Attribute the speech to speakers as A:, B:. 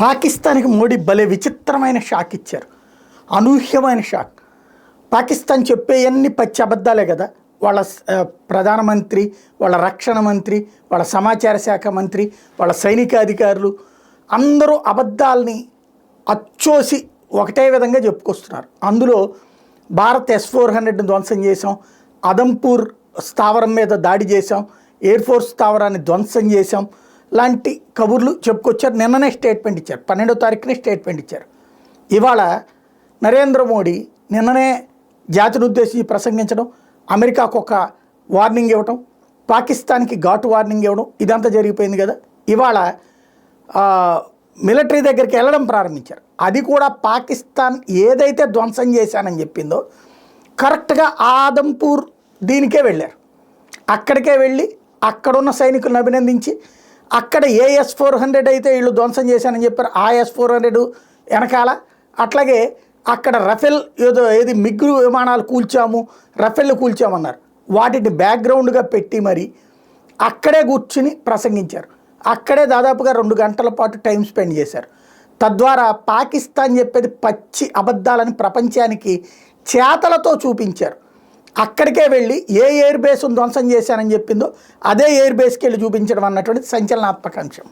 A: పాకిస్తాన్కి మోడీ భలే విచిత్రమైన షాక్ ఇచ్చారు. అనూహ్యమైన షాక్. పాకిస్తాన్ చెప్పేవన్నీ పచ్చి అబద్ధాలే కదా. వాళ్ళ ప్రధానమంత్రి, వాళ్ళ రక్షణ మంత్రి, వాళ్ళ సమాచార శాఖ మంత్రి, వాళ్ళ సైనికాధికారులు అందరూ అబద్ధాలని అచ్చోసి ఒకటే విధంగా చెప్పుకొస్తున్నారు. అందులో భారత్ S-400ని ధ్వంసం చేసాం, అదంపూర్ స్థావరం మీద దాడి చేసాం, ఎయిర్ ఫోర్స్ స్థావరాన్ని ధ్వంసం చేసాం లాంటి కబుర్లు చెప్పుకొచ్చారు. నిన్ననే స్టేట్మెంట్ ఇచ్చారు, 12వ తారీఖునే స్టేట్మెంట్ ఇచ్చారు. ఇవాళ నరేంద్ర మోడీ నిన్ననే జాతిని ఉద్దేశించి ప్రసంగించడం, అమెరికాకు ఒక వార్నింగ్ ఇవ్వటం, పాకిస్తాన్కి ఘాటు వార్నింగ్ ఇవ్వడం, ఇదంతా జరిగిపోయింది కదా. ఇవాళ మిలిటరీ దగ్గరికి వెళ్ళడం ప్రారంభించారు. అది కూడా పాకిస్తాన్ ఏదైతే ధ్వంసం చేశానని చెప్పిందో కరెక్ట్గా ఆదంపూర్ దీనికే వెళ్ళారు. అక్కడికే వెళ్ళి అక్కడున్న సైనికులను అభినందించి, అక్కడ S-400 అయితే వీళ్ళు ధ్వంసం చేశానని చెప్పారు, ఆ S-400 వెనకాల, అట్లాగే అక్కడ రఫేల్ ఏది మిగ్గు విమానాలు కూల్చాము, రఫేల్ కూల్చామన్నారు. వాటిని బ్యాక్గ్రౌండ్గా పెట్టి మరి అక్కడే కూర్చుని ప్రసంగించారు. అక్కడే దాదాపుగా 2 గంటల పాటు టైం స్పెండ్ చేశారు. తద్వారా పాకిస్తాన్ చెప్పేది పచ్చి అబద్ధాలని ప్రపంచానికి చేతలతో చూపించారు. అక్కడికే వెళ్ళి ఏ ఎయిర్ బేస్ను ధ్వంసం చేశానని చెప్పిందో అదే ఎయిర్ బేస్కి వెళ్ళి చూపించడం అన్నటువంటి సంచలనాత్మక అంశం.